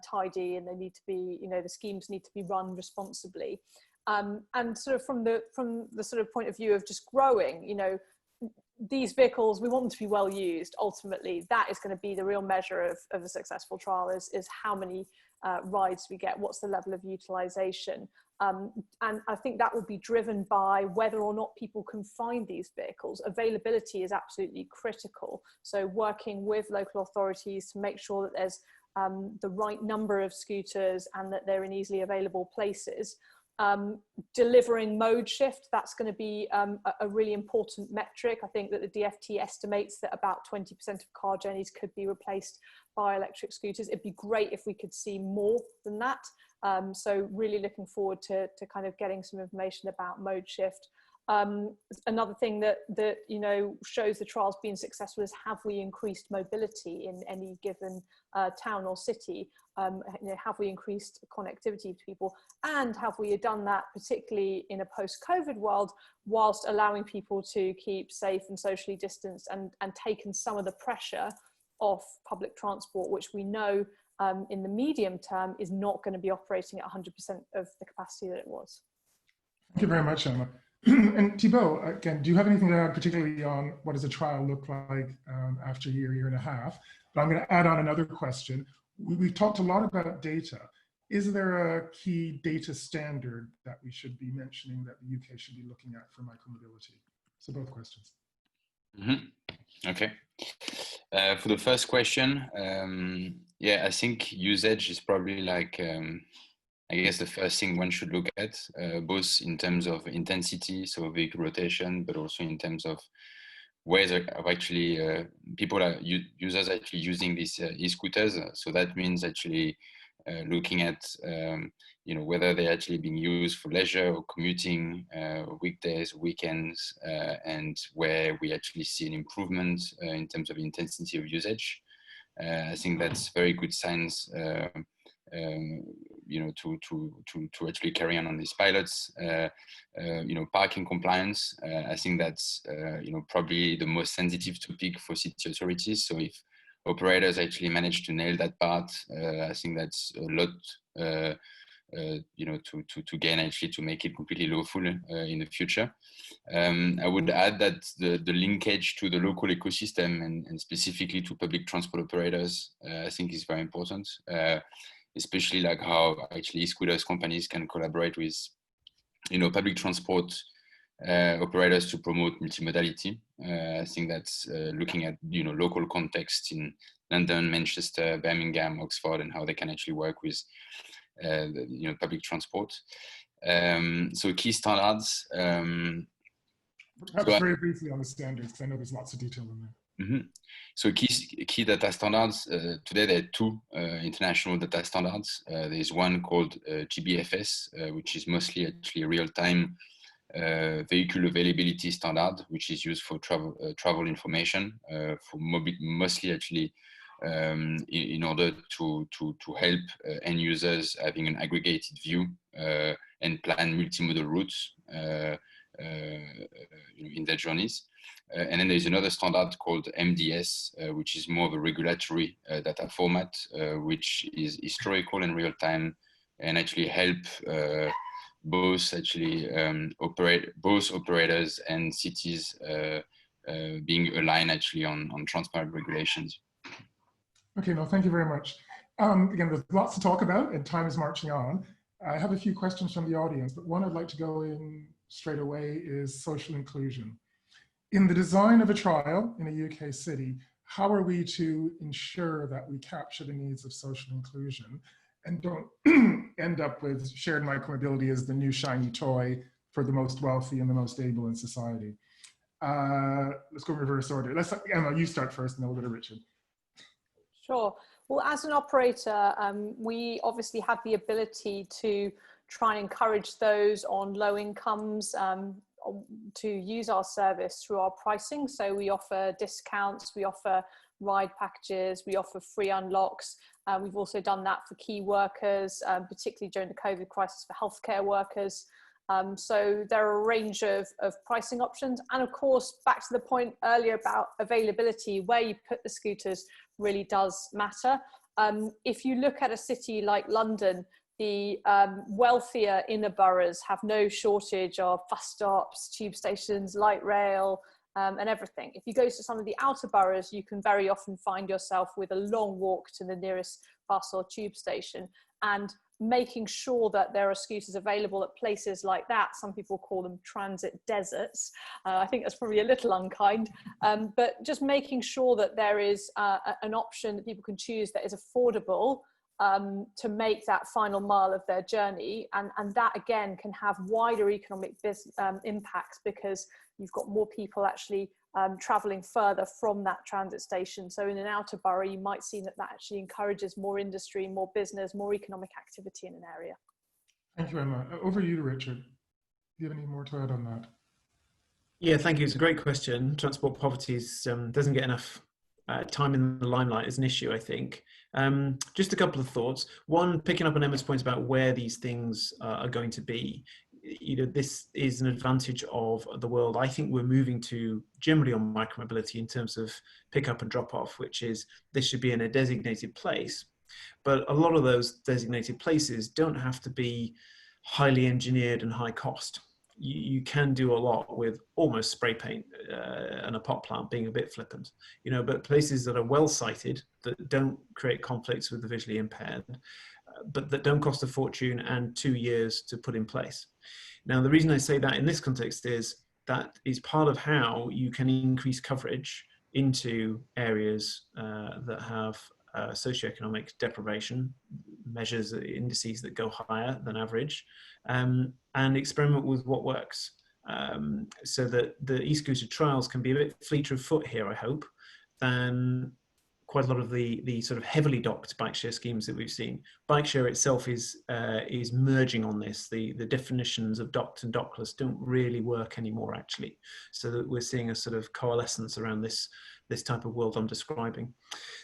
C: tidy, and they need to be, the schemes need to be run responsibly. And sort of from the sort of point of view of just growing, these vehicles, we want them to be well used. Ultimately, that is going to be the real measure of a successful trial is how many rides we get, what's the level of utilization. And I think that will be driven by whether or not people can find these vehicles. Availability is absolutely critical. So working with local authorities to make sure that there's the right number of scooters and that they're in easily available places. delivering mode shift, that's going to be a really important metric. I think that the DFT estimates that about 20% of car journeys could be replaced by electric scooters. It'd be great if we could see more than that. So really looking forward to kind of getting some information about mode shift. Another thing that you know shows the trials being successful is, have we increased mobility in any given town or city? You know, have we increased connectivity to people, and have we done that particularly in a post-COVID world, whilst allowing people to keep safe and socially distanced, and taken some of the pressure off public transport, which we know in the medium term is not going to be operating at 100% of the capacity that it was.
A: Thank you very much, Emma. And Thibault, again, do you have anything to add, particularly on what does a trial look like after a year and a half? But I'm going to add on another question. We've talked a lot about data. Is there a key data standard that we should be mentioning that the UK should be looking at for micromobility? So both questions.
D: Okay. For the first question, yeah, I think usage is probably like, I guess the first thing one should look at, both in terms of intensity, so vehicle rotation, but also in terms of ways of actually users actually using these e-scooters. So that means actually looking at you know, whether they're actually being used for leisure or commuting, weekdays, weekends, and where we actually see an improvement in terms of intensity of usage. I think that's very good signs, you know, to actually carry on these pilots. You know, parking compliance. I think that's you know, probably the most sensitive topic for city authorities. So if operators actually manage to nail that part, I think that's a lot. You know, to gain actually to make it completely lawful in the future. I would add that the linkage to the local ecosystem and specifically to public transport operators, I think is very important, especially like how actually scooters companies can collaborate with, you know, public transport operators to promote multimodality. I think that's looking at, you know, local context in London, Manchester, Birmingham, Oxford, and how they can actually work with you know, public transport. So key standards.
A: Perhaps very briefly on the standards, because I know there's lots of detail in there.
D: So key data standards. Today there are two international data standards. There's one called GBFS, which is mostly actually real-time vehicle availability standard, which is used for travel information, for mostly actually in order to help end users having an aggregated view and plan multimodal routes in their journeys. And then there's another standard called MDS, which is more of a regulatory data format, which is historical and real time, and actually help both actually both operators and cities being aligned actually on transparent regulations.
A: Okay, no, thank you very much. Again, there's lots to talk about and time is marching on. I have a few questions from the audience, but one I'd like to go in straight away is social inclusion. In the design of a trial in a UK city, how are we to ensure that we capture the needs of social inclusion and don't end up with shared micromobility as the new shiny toy for the most wealthy and the most able in society? Let's go in reverse order. Emma, you start first and then we'll go to Richard.
C: Sure. Well, as an operator, we obviously have the ability to try and encourage those on low incomes to use our service through our pricing. So we offer discounts, we offer ride packages, we offer free unlocks. We've also done that for key workers, particularly during the COVID crisis for healthcare workers. So there are a range of pricing options. And of course, back to the point earlier about availability, where you put the scooters really does matter. If you look at a city like London, the wealthier inner boroughs have no shortage of bus stops, tube stations, light rail, and everything. If you go to some of the outer boroughs, you can very often find yourself with a long walk to the nearest bus or tube station. And making sure that there are scooters available at places like that, some people call them transit deserts. I think that's probably a little unkind, but just making sure that there is an option that people can choose that is affordable to make that final mile of their journey. And that again can have wider economic impacts, because you've got more people actually traveling further from that transit station. So in an outer borough, you might see that actually encourages more industry, more business, more economic activity in an area.
A: Thank you, Emma. Over to you, Richard. Do you have any more to add on that?
B: Yeah, thank you. It's a great question. Transport poverty doesn't get enough time in the limelight as an issue, I think. Just a couple of thoughts. One, picking up on Emma's points about where these things are going to be. You know, this is an advantage of the world I think we're moving to generally on micromobility in terms of pick up and drop off, which is this should be in a designated place. But a lot of those designated places don't have to be highly engineered and high cost. You can do a lot with almost spray paint and a pot plant, being a bit flippant, you know, but places that are well sited, that don't create conflicts with the visually impaired, but that don't cost a fortune and 2 years to put in place. Now, the reason I say that in this context is that is part of how you can increase coverage into areas that have socioeconomic deprivation, measures, indices that go higher than average, and experiment with what works. So that the e-scooter trials can be a bit fleeter of foot here, I hope, than quite a lot of the sort of heavily docked bike share schemes that we've seen. Bike share itself is merging on this. The definitions of docked and dockless don't really work anymore, actually. So that we're seeing a sort of coalescence around this type of world I'm describing.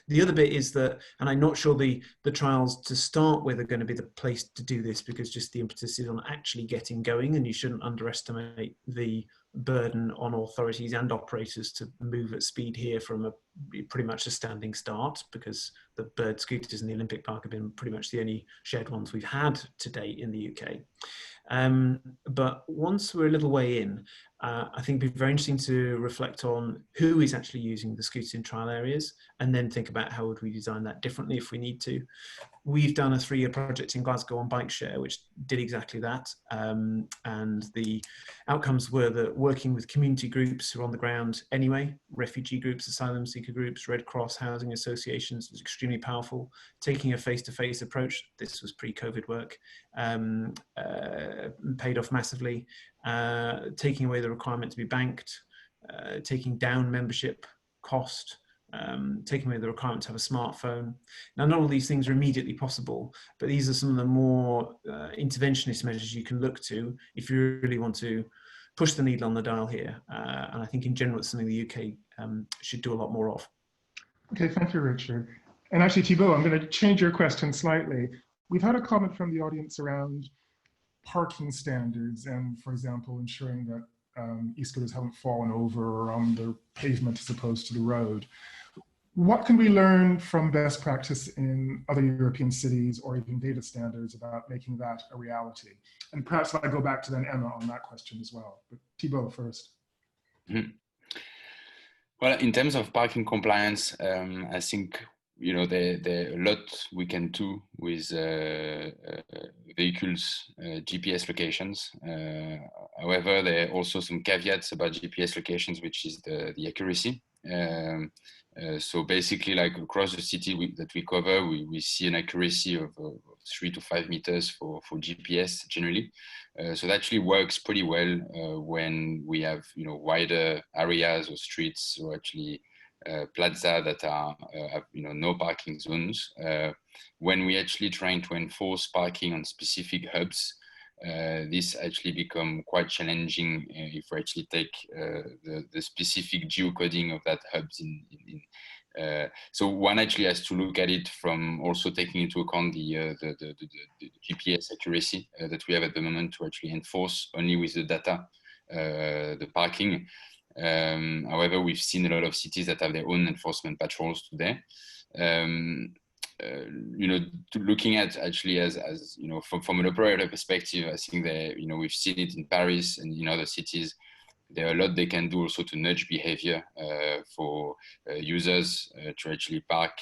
B: The other bit is that, and I'm not sure the trials to start with are going to be the place to do this, because just the impetus is on actually getting going, and you shouldn't underestimate the burden on authorities and operators to move at speed here from pretty much a standing start, because the bird scooters in the Olympic Park have been pretty much the only shared ones we've had to date in the UK. But once we're a little way in, I think it'd be very interesting to reflect on who is actually using the scooters in trial areas, and then think about how would we design that differently if we need to. We've done a 3-year project in Glasgow on bike share, which did exactly that. And the outcomes were that working with community groups who are on the ground anyway, refugee groups, asylum seeker groups, Red Cross, housing associations, was extremely powerful. Taking a face-to-face approach, this was pre-COVID work, paid off massively. Taking away the requirement to be banked, taking down membership cost, taking away the requirement to have a smartphone. Now, not all these things are immediately possible, but these are some of the more interventionist measures you can look to if you really want to push the needle on the dial here. And I think in general, it's something the UK should do a lot more of.
A: Okay, thank you, Richard. And actually, Thibault, I'm going to change your question slightly. We've had a comment from the audience around parking standards and, for example, ensuring that e-scooters haven't fallen over on the pavement as opposed to the road. What can we learn from best practice in other European cities, or even data standards, about making that a reality? And perhaps I'll go back to then Emma on that question as well. But Thibault first.
D: Mm-hmm. Well, in terms of parking compliance, I think, you know, there are a lot we can do with vehicles' GPS locations. However, there are also some caveats about GPS locations, which is the accuracy. So basically, like across the city that we cover, we see an accuracy of 3 to 5 meters for GPS generally. So that actually works pretty well when we have, you know, wider areas or streets, or actually plaza that are have, you know, no parking zones. When we actually trying to enforce parking on specific hubs, this actually become quite challenging if we actually take the specific geocoding of that hubs so one actually has to look at it from also taking into account the GPS accuracy that we have at the moment to actually enforce only with the data the parking. However, we've seen a lot of cities that have their own enforcement patrols today. You know, looking at actually as you know, from an operator perspective, I think that, you know, we've seen it in Paris and in other cities. There are a lot they can do also to nudge behavior for users to actually park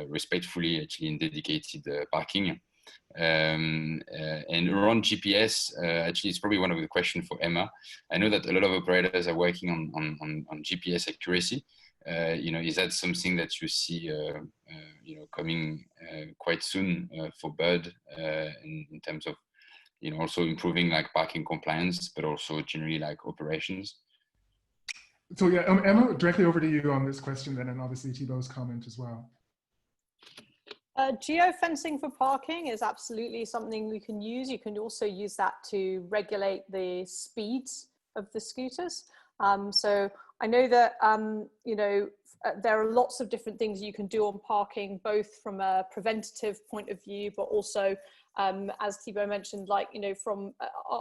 D: respectfully, actually in dedicated parking. And around GPS, actually, it's probably one of the questions for Emma. I know that a lot of operators are working on GPS accuracy. You know, is that something that you see, you know, coming quite soon for Bird in terms of, also improving like parking compliance, but also generally like operations.
A: So yeah, Emma, directly over to you on this question then, and obviously Thibaut's comment as well.
C: Geofencing for parking is absolutely something we can use. You can also use that to regulate the speeds of the scooters. So I know that, there are lots of different things you can do on parking, both from a preventative point of view, but also, as Thibaut mentioned, from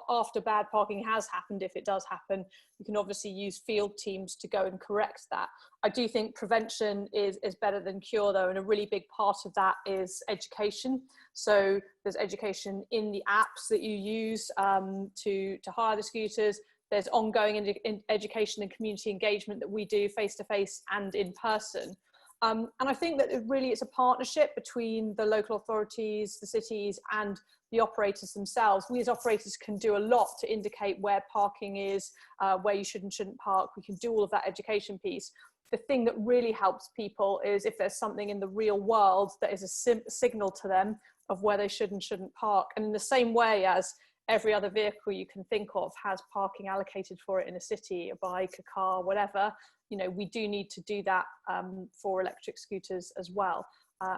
C: after bad parking has happened, if it does happen, you can obviously use field teams to go and correct that. I do think prevention is better than cure though, and a really big part of that is education. So there's education in the apps that you use to hire the scooters. There's ongoing education and community engagement that we do face-to-face and in person. And I think that it's a partnership between the local authorities, the cities, and the operators themselves. We as operators can do a lot to indicate where parking is, where you should and shouldn't park. We can do all of that education piece. The thing that really helps people is if there's something in the real world that is a signal to them of where they should and shouldn't park. And in the same way as every other vehicle you can think of has parking allocated for it in a city, a bike, a car, whatever, we do need to do that for electric scooters as well.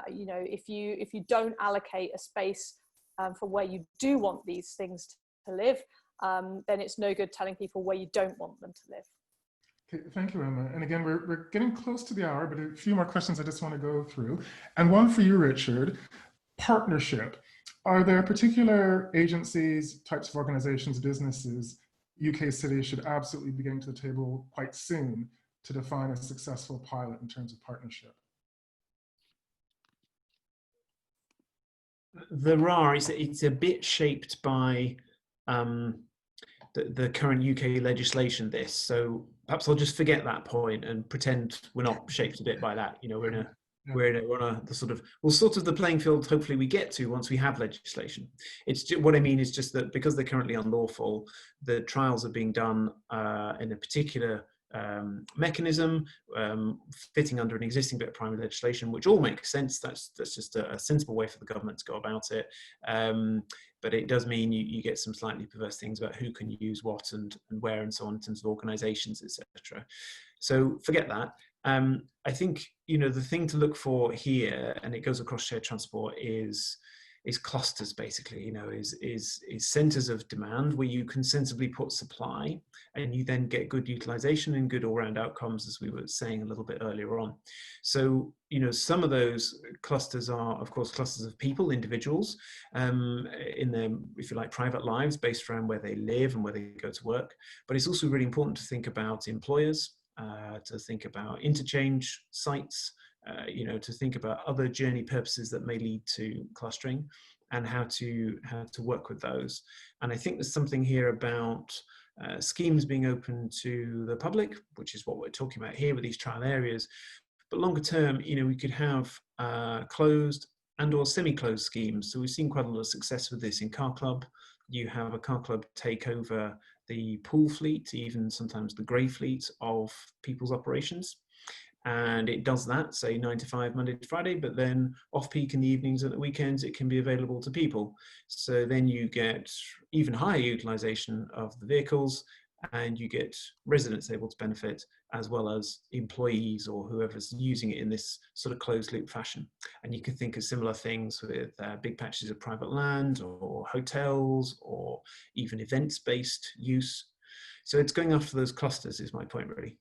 C: If you don't allocate a space for where you do want these things to live, then it's no good telling people where you don't want them to live.
A: Okay, thank you, Emma. And again, we're getting close to the hour, but a few more questions I just want to go through. And one for you, Richard. Partnership. Are there particular agencies, types of organizations, businesses, UK cities should absolutely be getting to the table quite soon to define a successful pilot in terms of partnership?
B: There are. It's a bit shaped by the current UK legislation. So perhaps I'll just forget that point and pretend we're not shaped a bit by that. We're on the sort of the playing field. Hopefully, we get to once we have legislation. What I mean is just that because they're currently unlawful, the trials are being done in a particular mechanism, fitting under an existing bit of primary legislation, which all makes sense. That's just a sensible way for the government to go about it. But it does mean you get some slightly perverse things about who can use what and where and so on in terms of organisations, etc. So forget that. I think the thing to look for here, and it goes across shared transport, is clusters basically. Is centres of demand where you can sensibly put supply, and you then get good utilisation and good all-round outcomes, as we were saying a little bit earlier on. So some of those clusters are, of course, clusters of people, individuals, in their, if you like, private lives based around where they live and where they go to work. But it's also really important to think about employers. To think about interchange sites, to think about other journey purposes that may lead to clustering, and how to work with those. And I think there's something here about schemes being open to the public, which is what we're talking about here with these trial areas. But longer term, we could have closed and or semi-closed schemes. So we've seen quite a lot of success with this in Car Club. You have a car club take over the pool fleet, even sometimes the grey fleet of people's operations. And it does that, say 9 to 5, Monday to Friday, but then off-peak in the evenings and the weekends, it can be available to people. So then you get even higher utilisation of the vehicles, and you get residents able to benefit, as well as employees or whoever's using it in this sort of closed loop fashion. And you can think of similar things with big patches of private land or hotels or even events-based use. So it's going after those clusters is my point, really.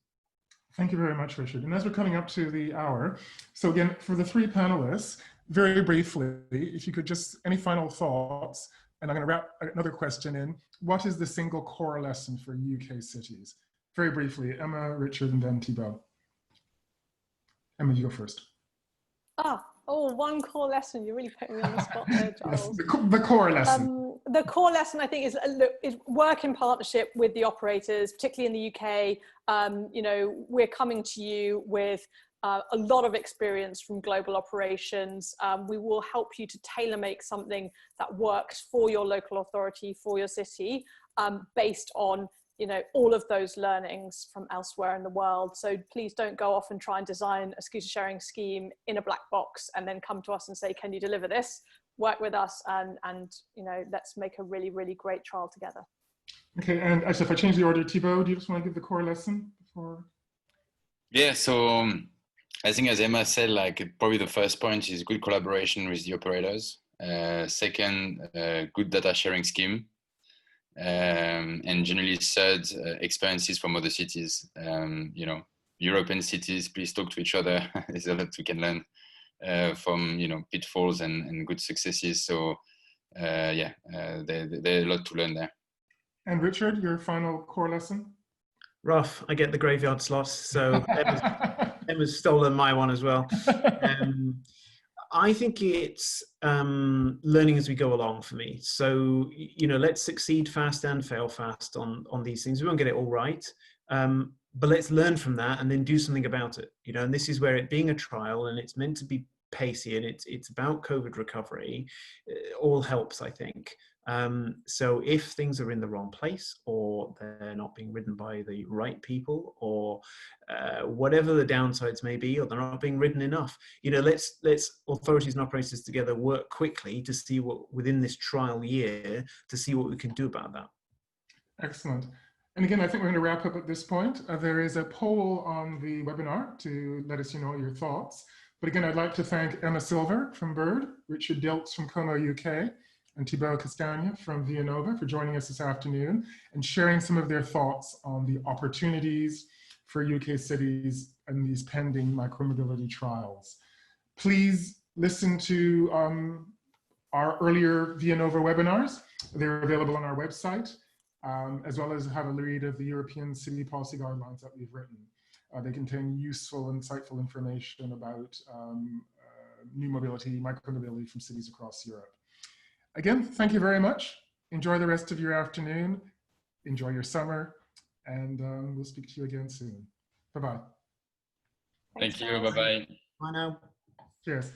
A: Thank you very much, Richard. And as we're coming up to the hour, so again, for the three panelists, very briefly, if you could just, any final thoughts, and I'm going to wrap another question in. What is the single core lesson for UK cities? Very briefly, Emma, Richard, and then Thibaut. Emma, you go first.
C: One core lesson. You're really putting me on the spot there, Giles.
A: Yes, the core lesson.
C: The core lesson, I think, is work in partnership with the operators, particularly in the UK. We're coming to you with a lot of experience from global operations. We will help you to tailor make something that works for your local authority, for your city, based on you know, all of those learnings from elsewhere in the world. So please don't go off and try and design a scooter sharing scheme in a black box and then come to us and say, can you deliver this? Work with us and you know, let's make a really, really great trial together.
A: Okay, and actually, if I change the order, Thibaut, do you just want to give the core lesson before?
D: Yeah, so I think as Emma said, like probably the first point is good collaboration with the operators. Second, good data sharing scheme. And generally third, experiences from other cities. You know, European cities, please talk to each other. There's a lot we can learn from, you know, pitfalls and good successes. So yeah, there's a lot to learn there.
A: And Richard, your final core lesson?
B: Rough, I get the graveyard slots, so Emma's stolen my one as well. I think it's learning as we go along for me. So, you know, let's succeed fast and fail fast on these things. We won't get it all right, but let's learn from that and then do something about it. You know, and this is where it being a trial and it's meant to be pacey and it's about COVID recovery, all helps, I think. So if things are in the wrong place or they're not being ridden by the right people or whatever the downsides may be, or they're not being ridden enough, you know, let's authorities and operators together work quickly to see what within this trial year to see what we can do about that.
A: Excellent. And again, I think we're going to wrap up at this point. There is a poll on the webinar to let us know your thoughts. But again, I'd like to thank Emma Silver from BIRD, Richard Dilks from CoMoUK, and Thibaut Castagna from Villanova for joining us this afternoon and sharing some of their thoughts on the opportunities for UK cities and these pending micromobility trials. Please listen to our earlier Villanova webinars. They're available on our website, as well as have a read of the European City Policy Guidelines that we've written. They contain useful, insightful information about new mobility, micromobility from cities across Europe. Again, thank you very much. Enjoy the rest of your afternoon. Enjoy your summer, and we'll speak to you again soon. Bye-bye.
D: Thank you. Bye-bye.
B: Bye now.
A: Cheers.